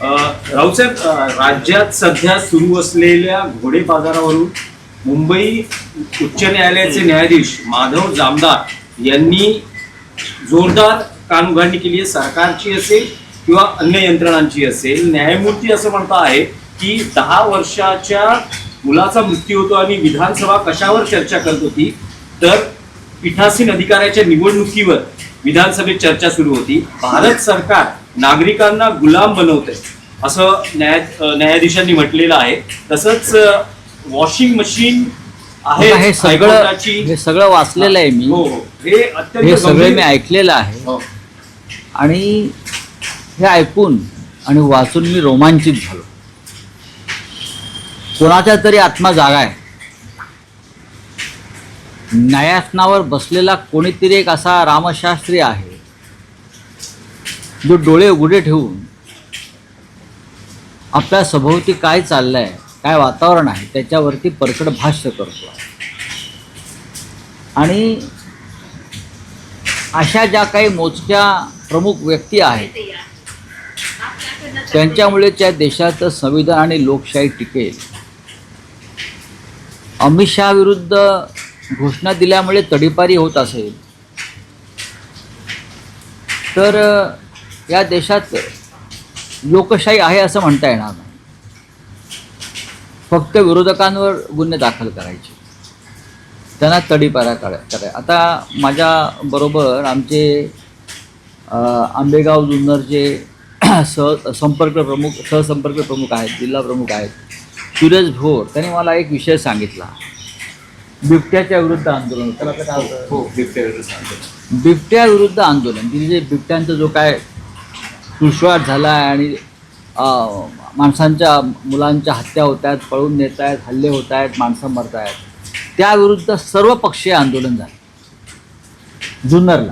राऊसाहेब, राज्यात सध्या सुरू असलेल्या घोडे बाजारावरून मुंबई उच्च न्यायालयाचे न्यायाधीश माधव जामदार यांनी जोरदार कानउघाडणी केली आहे. सरकारची असेल किंवा अन्य यंत्रणांची असेल. न्यायमूर्ती असं म्हणता आहे की 10 वर्षाच्या मुलाचा मृत्यू होतो आणि विधानसभा कशावर चर्चा करत होती, तर पीठासीन अधिकाऱ्याच्या निवडणुकीवर विधानसभेत चर्चा सुरू होती. भारत सरकार नागरिकांना गुलाम बनवते असं न्यायाधीशांनी म्हटलेलं आहे. तसंच वॉशिंग मशीन आहे, हे सगळं वाचलेलं आहे मी. हो, हे सगळं मी ऐकलेलं आहे. आणि हे ऐकून आणि वाचून मी रोमांचित झालो. कोणाचा तरी आत्मा जागा आहे. न्यायासनावर बसलेला कोणीतरी एक असा रामशास्त्री आहे जो डोळे उघडे ठेवून आपल्या सभोवती काय चाललंय, काय वातावरण आहे त्याच्यावरती परखड भाष्य करतो. आणि अशा ज्या काही मोजक्या प्रमुख व्यक्ती आहेत त्यांच्यामुळे त्या देशाचं संविधान आणि लोकशाही टिकेल. अमित शहा विरुद्ध घोषणा दिल्यामुळे तडीपारी होत असेल तर या देशात लोकशाही आहे असं म्हणता येणार नाही. फक्त विरोधकांवर गुन्हे दाखल करायचे, त्यांना तडीपारा कराय. आता माझ्या बरोबर आमचे आंबेगाव जुन्नरचे सहसंपर्क प्रमुख आहेत, जिल्हा प्रमुख आहेत, सुरेश भोर. त्यांनी मला एक विषय सांगितला, बिबट्याच्या विरुद्ध आंदोलन. त्याला काय होतं? बिबट्या विरुद्ध आंदोलन. तिथे बिबट्यांचा जो काय सुळसुळाट झाला आहे आणि माणसांच्या मुलांच्या हत्या होत आहेत, पळून नेत आहेत, हल्ले होत आहेत, माणसं मरत आहेत, त्याविरुद्ध सर्वपक्षीय आंदोलन झालं जुन्नरला,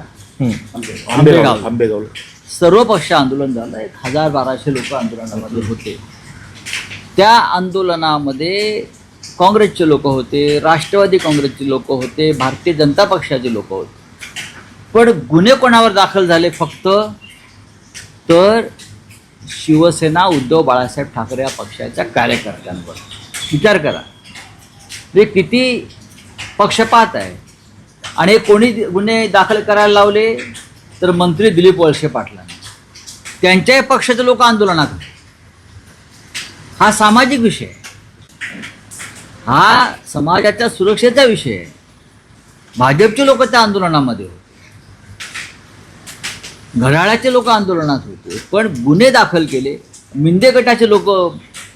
आंबेगाव सर्वपक्षीय आंदोलन झालं. 1000-1200 लोक आंदोलनामध्ये होते. त्या आंदोलनामध्ये काँग्रेसचे लोक होते, राष्ट्रवादी काँग्रेसचे लोक होते, भारतीय जनता पक्षाचे लोक होते. पण गुन्हे कोणावर दाखल झाले फक्त, तर शिवसेना उद्धव बाळासाहेब ठाकरे या पक्षाच्या कार्यकर्त्यांवर. विचार करा, हे किती पक्षपात आहे. आणि कोणी गुन्हे दाखल करायला लावले तर मंत्री दिलीप वळसे पाटलांनी. त्यांच्याही पक्षाचे लोक आंदोलनात होते. हा सामाजिक विषय आहे, हा समाजाच्या सुरक्षेचा विषय आहे. भाजपचे लोक त्या आंदोलनामध्ये होते, घड्याळाचे लोक आंदोलनात होते, पण गुन्हे दाखल केले. मिंदे गटाचे लोक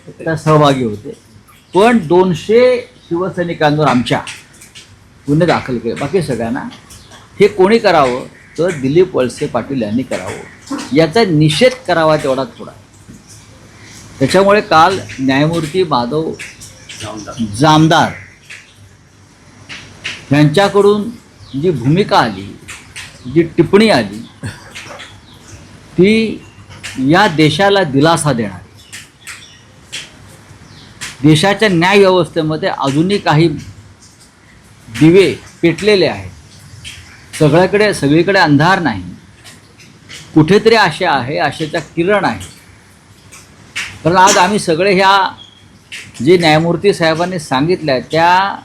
त्यात सहभागी होते, पण 200 शिवसैनिकांवर आमच्या गुन्हे दाखल केले. बाकी सगळ्यांना हे कोणी करावं तर दिलीप वळसे पाटील यांनी करावं. याचा निषेध करावा तेवढा थोडा. त्याच्यामुळे काल न्यायमूर्ती माधव जामदार यांच्याकडून जी भूमिका आली, जी टिप्पणी आली, ती या देशाला दिलासा देणारी. देशाच्या न्याय व्यवस्थेमध्ये अजूनही काही दिवे पेटलेले आहेत. सगळीकडे अंधार नाही, कुठेतरी आशा आहे, आशेचा किरण आहे. कारण आज आम्ही सगळे ह्या जे न्यायमूर्ती साहेबांनी सांगितलं आहे त्या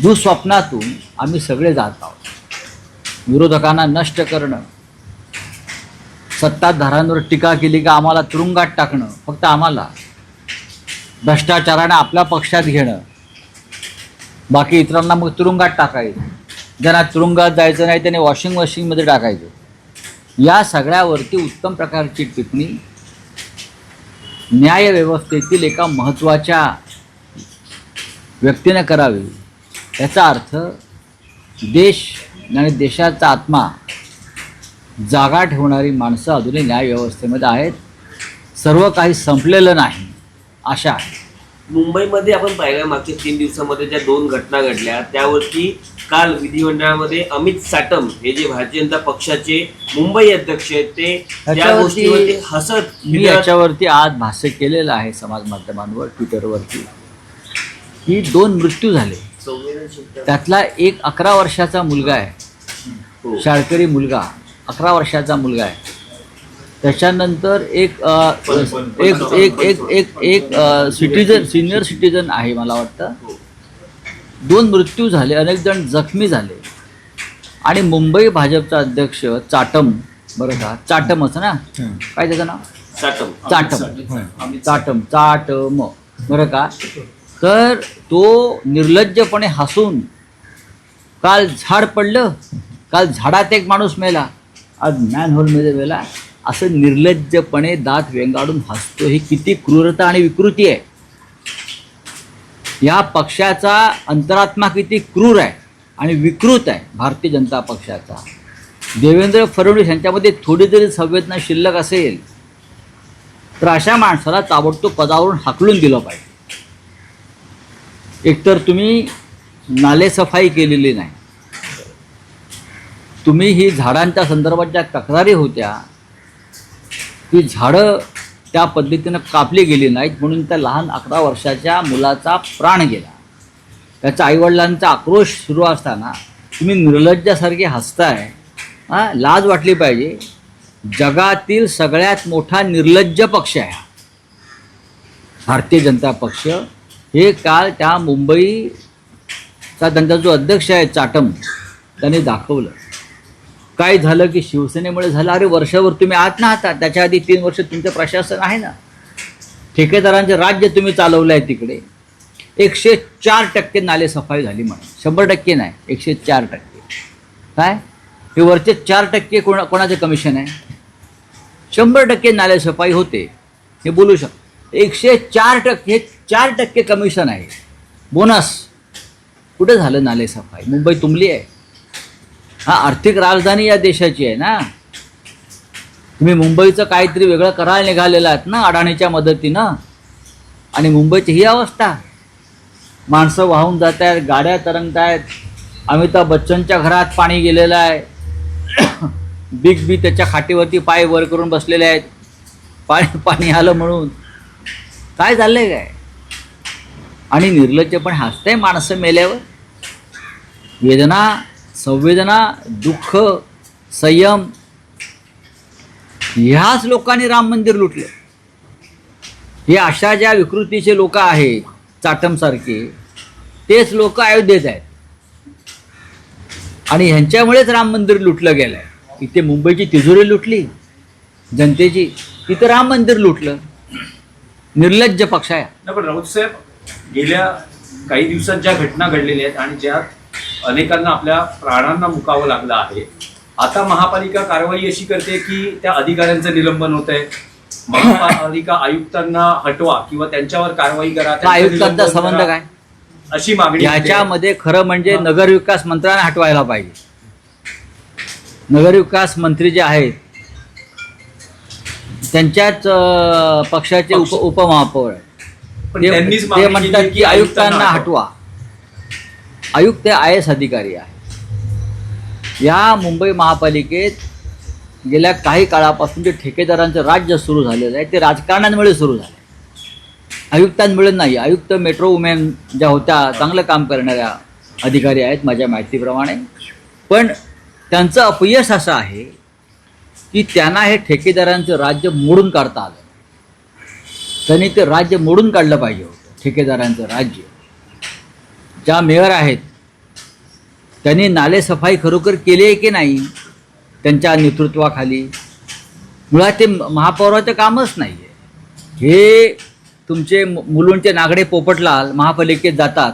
दुःस्वप्नातून आम्ही सगळे जात आहोत. विरोधकांना नष्ट करणं, सत्ताधाऱ्यांवर टीका केली का आम्हाला तुरुंगात टाकणं, फक्त आम्हाला भ्रष्टाचाराने आपल्या पक्षात घेणं, बाकी इतरांना मग तुरुंगात टाकायचं. ज्यांना तुरुंगात जायचं नाही त्याने वॉशिंग मशीनमध्ये टाकायचं. या सगळ्यावरती उत्तम प्रकारची टिप्पणी न्यायव्यवस्थेतील एका महत्त्वाच्या व्यक्तीने करावी. याचा अर्थ देश आणि देशाचा आत्मा जागा ठेवणारी माणसं अजूनही न्यायव्यवस्थेमध्ये आहेत. सर्व काही संपलेलं नाही आशा आहे. मुंबईमध्ये आपण पाहिलं मागच्या 3 दिवसामध्ये ज्या 2 घटना घडल्या त्यावरती काल विधिमंडळामध्ये अमित साटम हे जे भारतीय जनता पक्षाचे मुंबई अध्यक्ष आहेत ते त्या गोष्टीवरती हसत मी याच्यावरती आज भाष्य केलेलं आहे समाज माध्यमांवर, ट्विटरवरती, की 2 मृत्यू झाले. त्यातला एक 11 वर्षाचा मुलगा आहे, शाळकरी मुलगा, 11 वर्षाचा मुलगा आहे. त्याच्यानंतर एक सिटीजन सिनियर सिटीजन आहे मला वाटतं, 2 मृत्यू झाले, अनेक जण जखमी झाले. आणि मुंबई भाजपचा अध्यक्ष चाटम, बरं का चाटमच ना, काय त्याचं नाव, चाटम बरं का, तर तो निर्लज्जपणे हसून काल झाड पडलं, काल झाडात एक माणूस मेला, आज मॅनहोलमध्ये मेला, असं निर्लज्जपणे दात वेंगाडून हसतो. ही किती क्रूरता आणि विकृती आहे. या पक्षाचा अंतरात्मा किती क्रूर आहे आणि विकृत आहे भारतीय जनता पक्षाचा. देवेंद्र फडणवीस यांच्यामध्ये थोडी जरी संवेदना शिल्लक असेल तर अशा माणसाला ताबडतोब पदावरून हाकलून दिलं पाहिजे. एकतर तुम्ही नालेसफाई केलेली नाही, तुम्ही ही झाडांच्या संदर्भात ज्या तक्रारी होत्या ती झाडं त्या पद्धतीनं कापली गेली नाहीत, म्हणून त्या लहान 11 वर्षाच्या मुलाचा प्राण गेला. त्याच्या आईवडिलांचा आक्रोश सुरू असताना तुम्ही निर्लज्जासारखे हसताय. लाज वाटली पाहिजे. जगातील सगळ्यात मोठा निर्लज्ज पक्ष आहे भारतीय जनता पक्ष. हे काल त्या मुंबईचा त्यांचा जो अध्यक्ष आहे चाटम, त्यांनी दाखवलं. काय झालं की शिवसेनेमुळे झालं. अरे वर्षभर तुम्ही आत ना आता, त्याच्या आधी 3 वर्ष तुमचं प्रशासन आहे ना, ठेकेदारांचे राज्य तुम्ही चालवलं आहे. तिकडे 104% नालेसफाई झाली म्हणा, 100% नाही, 104%. काय हे वरचे 4% कोणाचे कमिशन आहे? 100% नालेसफाई होते, हे बोलू शकतो. 104%, 4% कमिशन आहे, बोनस. कुठे झालं नालेसफाई? मुंबई तुंबली आहे. आर्थिक राजधानी या देशाची आहे ना. तुम्ही मुंबईचं काहीतरी वेगळं करायला निघालेलं आहात ना अडाणीच्या मदतीनं, आणि मुंबईची ही अवस्था. माणसं वाहून जात आहेत, गाड्या तरंगत आहेत. अमिताभ बच्चनच्या घरात पाणी गेलेलं आहे. बिग बी त्याच्या खाटीवरती पाय वर करून बसलेले आहेत, पाणी आलं म्हणून. काय झालंय काय? आणि निर्लज्जपण हसतंय माणसं मेल्यावर. वेदना, संवेदना, दुःख, संयम, ह्याच लोकांनी राम मंदिर लुटलं. हे अशा ज्या विकृतीचे लोक आहेत चाटमसारखे, तेच लोक अयोध्येत आहेत. आणि ह्यांच्यामुळेच राम मंदिर लुटलं गेलं आहे. इथे मुंबईची तिजोरी लुटली जनतेची, तिथं राम मंदिर लुटलं. निर्लज्ज पक्ष आहे. पण राऊत साहेब, गेल्या काही दिवसात ज्या घटना घडलेल्या आहेत आणि ज्यात अनेकांना आपल्या प्राणांना मुकावं लागलं आहे, आता महापालिका कारवाई अशी करते की त्या अधिकाऱ्यांचं निलंबन होत आहे. महापालिका आयुक्तांना हटवा किंवा त्यांच्यावर कारवाई करा. आयुक्तांचा संबंध काय? अशी मागणी. याच्यामध्ये खरं म्हणजे नगरविकास मंत्र्यांना हटवायला पाहिजे. नगरविकास मंत्री जे आहेत त्यांच्याच पक्षाचे उपमहापौर आहेत, ते म्हणतात की आयुक्तांना हटवा. आयुक्त IAS अधिकारी आहे. या मुंबई महापालिकेत गेल्या काही काळापासून जे ठेकेदारांचं राज्य सुरू झालेलं आहे ते राजकारणांमुळे सुरू झालं, आयुक्तांमुळे नाही. आयुक्त मेट्रो वुमेन ज्या होत्या चांगलं काम करणाऱ्या अधिकारी आहेत माझ्या माहितीप्रमाणे, पण त्यांचं अपयश असं आहे की त्यांना हे ठेकेदारांचं राज्य मोडून काढता आलं. त्यांनी ते राज्य मोडून काढलं पाहिजे होतं, ठेकेदारांचं राज्य. ज्या मेयर आहेत त्यांनी नालेसफाई खरोखर केली आहे की नाही त्यांच्या नेतृत्वाखाली? मुळात ते महापौराचं कामच नाही आहे. हे तुमचे मुलुंडचे नागडे पोपटलाल महापालिकेत जातात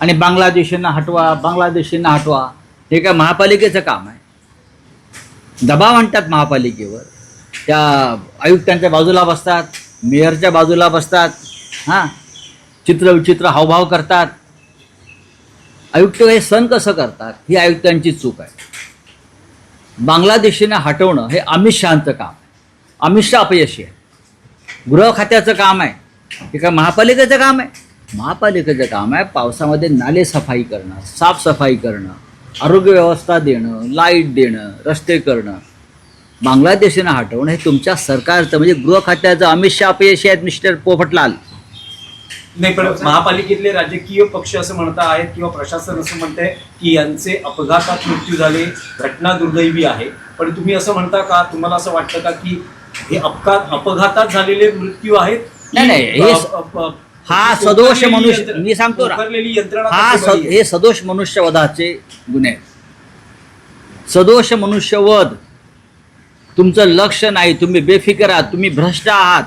आणि बांगलादेशींना हटवा. हे काय महापालिकेचं काम आहे? दबाव आणतात महापालिकेवर. त्या आयुक्तांच्या बाजूला बसतात, मेयरच्या बाजूला बसतात, चित्रविचित्र हावभाव करतात. आयुक्त हे सण कसं करतात ही आयुक्तांची चूक आहे. बांगलादेशींना हटवणं हे अमित शहांचं काम आहे. अमित शहा अपयशी आहे. गृह खात्याचं काम आहे, हे काय महापालिकेचं काम आहे? महापालिकेचं काम आहे पावसामध्ये नाले सफाई करणं, साफसफाई करणं, आरोग्य व्यवस्था देणं, लाईट देणं, रस्ते करणं. बांगलादेशींना हटवणं हे तुमच्या सरकारचं म्हणजे गृह खात्याचं. अमित शहा अपयशी आहेत मिस्टर पोपटलाल. नाही, पण महापालिकेतले राजकीय पक्ष असं म्हणत आहेत किंवा प्रशासन असं म्हणत आहे की यांचे अपघातात मृत्यू झाले, घटना दुर्दैवी आहे. पण तुम्ही असं म्हणता का, तुम्हाला असं वाटतं का की हे अपघातात झालेले मृत्यू आहेत की नाही, नाही, हे हा सदोष मनुष्य, मी सांगतो ना, पोखरलेली यंत्रणा हा त्याची बळी आहे? हे सदोष मनुष्यवधाचे गुन्हे आहेत. सदोष मनुष्यवध. तुमचं लक्ष नाही, तुम्ही बेफिकर आहात, तुम्ही भ्रष्ट आहात,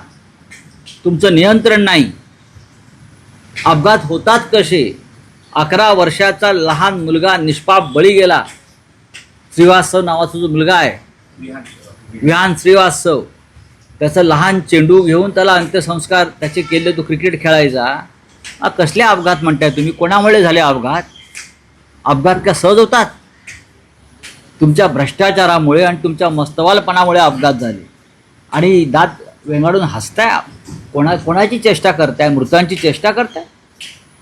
तुमचं नियंत्रण नाही. अपघात होतात कसे? 11 वर्षाचा लहान मुलगा निष्पाप बळी गेला. श्रीवास्तव नावाचा जो मुलगा आहे, विहान श्रीवास्तव, त्याचं लहान चेंडू घेऊन त्याला अंत्यसंस्कार त्याचे केले, तो क्रिकेट खेळायचा. कसले अपघात म्हणताय तुम्ही? कोणामुळे झाले अपघात? अपघात का सहज होतात? तुमच्या भ्रष्टाचारामुळे आणि तुमच्या मस्तवालपणामुळे अपघात झाले. आणि दात वेंगाडून हसताय. कोणाची चेष्टा करताय? मृतांची चेष्टा करताय?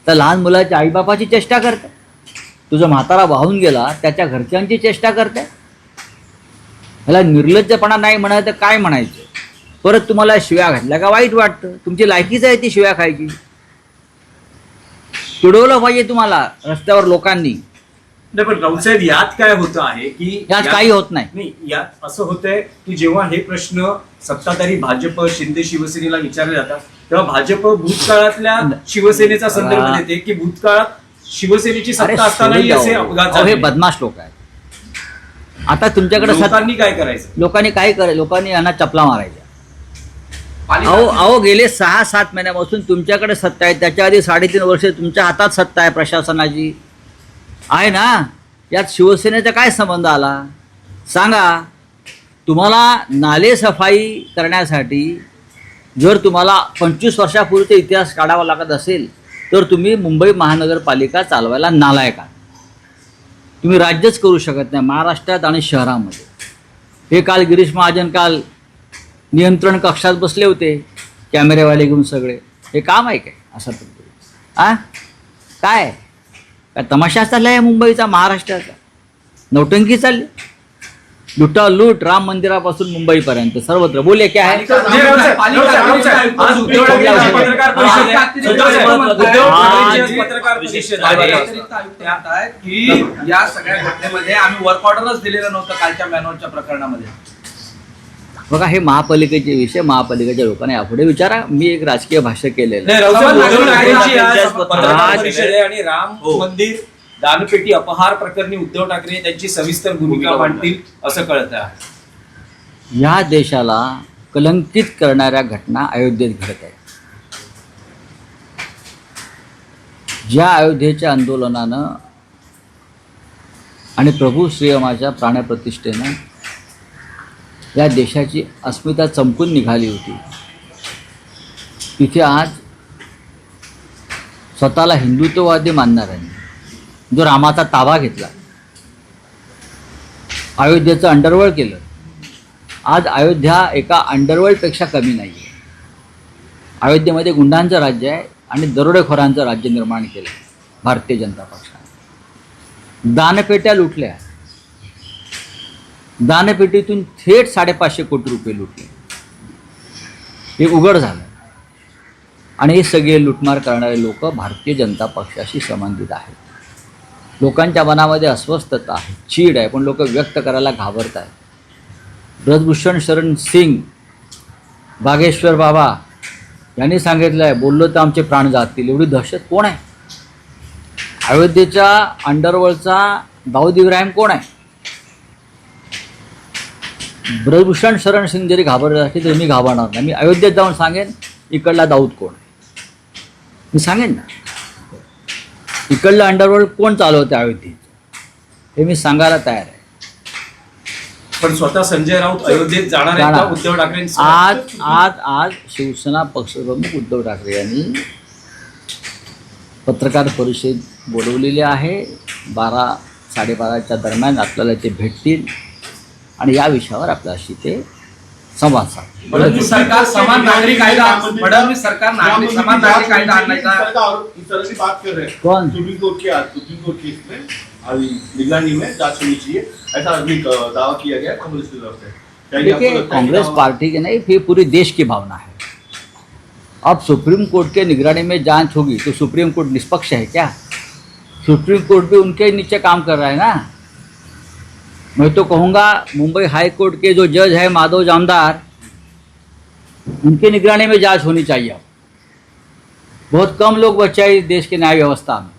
त्या लहान मुलाच्या आईबापाची चेष्टा करताय? तुझा म्हातारा वाहून गेला त्याच्या घरच्यांची चेष्टा करताय? ह्याला निर्लज्जपणा नाही म्हणायचं तर काय म्हणायचं? परत तुम्हाला शिव्या घातल्या का वाईट वाटतं? तुमची लायकीच आहे ती शिव्या खायची. तुडवलं पाहिजे तुम्हाला रस्त्यावर लोकांनी. नाही, पण राऊतसाहेब, यात काय होतं आहे की यात काही होत नाही. नाही, यात असं होतंय की जेव्हा हे प्रश्न सत्ताधारी भाजप, शिंदे शिवसेनेला विचारले जातात, तेव्हा भाजप भूतकाळातल्या शिवसेनेचा संदर्भ देते की भूतकाळात शिवसेनेची अरे सत्ता असतानाही असे अपघात अहो, हे झाले. बदमाश लोक आहेत. आता तुमच्याकडे लोकांनी काय करायचं? लोकांनी काय करायचं? लोकांनी यांना चपला मारायच्या. अहो गेले 6-7 महिन्यापासून तुमच्याकडे सत्ता आहे. त्याच्या आधी 3.5 वर्ष तुमच्या हातात सत्ता आहे प्रशासनाची, आहे ना? यात शिवसेनेचा काय संबंध आला? सांगा. तुम्हाला नाले सफाई करण्यासाठी जर तुम्हाला 25 वर्षापूर्वीचा इतिहास काढावा लागत असेल तर तुम्ही मुंबई महानगरपालिका चालवायला नालायक आहात. तुम्ही राज्यच करू शकत नाही महाराष्ट्रात आणि शहरामध्ये. हे काल गिरीश महाजन काल नियंत्रण कक्षात बसले होते, कॅमेरेवाले घेऊन सगळे. हे काम आहे काय असं? काय तमाशा चालला आहे मुंबईचा, महाराष्ट्राचा? नौटंकी चालली. लुटालूट राम मंदिरापासून मुंबईपर्यंत सर्वत्र. बोले क्या है? आज उद्धव ठाकरेंची पत्रकार परिषद आहे. उद्धव ठाकरेंची पत्रकार परिषद आहे. की या सगळ्या घटनेमध्ये आम्ही वर्क ऑर्डरच दिलेलं नव्हतं कालच्या मॅनोरच्या प्रकरणामध्ये. बघा, हे महापालिकेचे विषय महापालिकेच्या लोकांनी यापुढे विचारा. मी एक राजकीय भाष्य केलेलं नाही, राऊतसाहेब, उद्धव ठाकरेंची आज आज पत्रकार परिषद आहे आणि राम हो. मंदिर दानपेटी अपहार प्रकरणी उद्धव ठाकरे त्यांची सविस्तर भूमिका मांडतील असं कळत आहे. या देशाला कलंकित करणाऱ्या घटना अयोध्येत घडत आहेत. ज्या अयोध्येच्या आंदोलनानं आणि प्रभू श्रीरामाच्या प्राणप्रतिष्ठेनं या देशाची अस्मिता चमकून निघाली होती, तिथे आज स्वतःला हिंदुत्ववादी मानणाऱ्यांनी जो रामाचा ताबा घेतला, अयोध्येचं अंडरवर्ल्ड केलं. आज अयोध्या एका अंडरवर्ल्डपेक्षा कमी नाही आहे. अयोध्येमध्ये गुंडांचं राज्य आहे आणि दरोडेखोरांचं राज्य निर्माण केलं भारतीय जनता पक्षाने. दानपेट्या लुटल्या. दानपेटीतून थेट 550 कोटी रुपये लुटले. हे उघड झालं. आणि हे सगळे लुटमार करणारे लोक भारतीय जनता पक्षाशी संबंधित आहेत. लोकांच्या मनामध्ये अस्वस्थता आहे, चीड आहे, पण लोक व्यक्त करायला घाबरत आहेत. ब्रजभूषण शरण सिंग, बागेश्वर बाबा यांनी सांगितलं आहे, बोललो तर आमचे प्राण जातील. एवढी दहशत कोण आहे? अयोध्येच्या अंडरवर्ल्डचा दाऊद इब्राहिम कोण आहे? ब्रजभूषण शरण सिंग जरी घाबरत असेल तरी मी घाबरणार नाही. मी अयोध्येत जाऊन सांगेन इकडला दाऊद कोण आहे, मी सांगेन ना. इकडलं अंडरवर्ल्ड कोण चालवते अयोध्येचं, हे मी सांगायला तयार आहे. पण स्वतः संजय राऊत अयोध्येत जाणार आहेत का उद्धव ठाकरेंसोबत? आज आज आज शिवसेना पक्षप्रमुख उद्धव ठाकरे यांनी पत्रकार परिषद बोलवलेली आहे. 12-12:30च्या दरम्यान आपल्याला ते भेटतील आणि या विषयावर आपल्याशी ते संवाद साधतील. फडणवीस सरकार समान नागरिक कायदा, फडणवीस सरकार समान नागरिक कायदा आणायचा बात कर रहे हैं. कौन? सुप्रीम कोर्ट केस में निगरानी में जांच होनी चाहिए, ऐसा अभी दावा किया गया कांग्रेस की तरफ से. देखिए, कांग्रेस पार्टी की नहीं, फिर पूरी देश की भावना है. अब सुप्रीम कोर्ट के निगरानी में जांच होगी तो सुप्रीम कोर्ट निष्पक्ष है क्या? सुप्रीम कोर्ट भी उनके नीचे काम कर रहा है ना. मैं तो कहूँगा मुंबई हाई कोर्ट के जो जज है माधव जामदार, उनकी निगरानी में जांच होनी चाहिए। अब बहुत कम लोग बचे हैं इस देश के न्याय व्यवस्था में,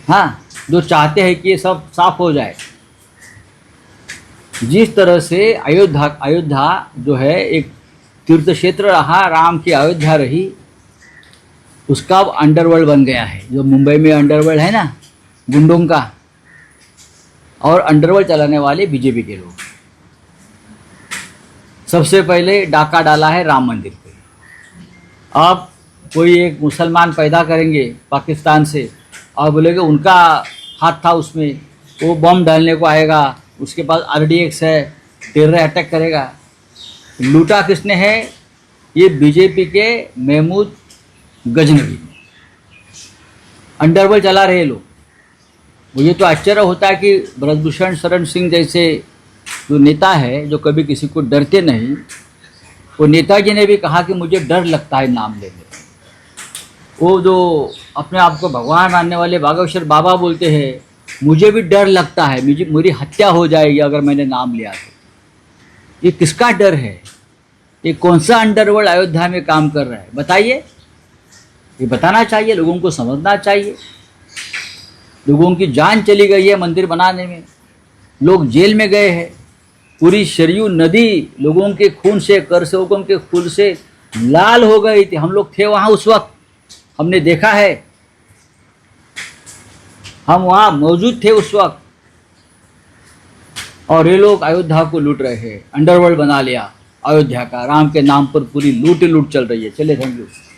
हाँ, जो चाहते हैं कि ये सब साफ हो जाए। जिस तरह से अयोध्या जो है एक तीर्थ क्षेत्र रहा, राम की अयोध्या रही, उसका अब अंडरवर्ल्ड बन गया है। जो मुंबई में अंडरवर्ल्ड है ना, गुंडों का, और अंडरवर्ल्ड चलाने वाले बीजेपी के लोग। सबसे पहले डाका डाला है राम मंदिर पे। अब कोई एक मुसलमान पैदा करेंगे पाकिस्तान से और बोलेंगे उनका हाथ था उसमें, वो बम डालने को आएगा, उसके पास RDX है, टेरर अटैक करेगा। लूटा किसने है? ये बीजेपी के महमूद गजनवी, अंडरवर्ल्ड चला रहे लोग। मुझे तो आश्चर्य होता है कि ब्रजभूषण शरण सिंह जैसे जो नेता है, जो कभी किसी को डरते नहीं, वो नेताजी ने भी कहा कि मुझे डर लगता है नाम लेने। वो जो अपने आप को भगवान मानने वाले बागेश्वर बाबा बोलते हैं, मुझे भी डर लगता है, मेरी हत्या हो जाएगी अगर मैंने नाम लिया तो। ये किसका डर है? ये कौन सा अंडरवर्ल्ड अयोध्या में काम कर रहा है? बताइए, ये बताना चाहिए, लोगों को समझना चाहिए। लोगों की जान चली गई है मंदिर बनाने में, लोग जेल में गए हैं, पूरी सरयू नदी लोगों के खून से, कर सेवकों के खून से लाल हो गई थी। हम लोग थे वहाँ उस वक्त, हमने देखा है, हम वहाँ मौजूद थे उस वक्त। और ये लोग अयोध्या को लूट रहे हैं, अंडरवर्ल्ड बना लिया अयोध्या का, राम के नाम पर पूरी लूट चल रही है। चलिए, थैंक यू।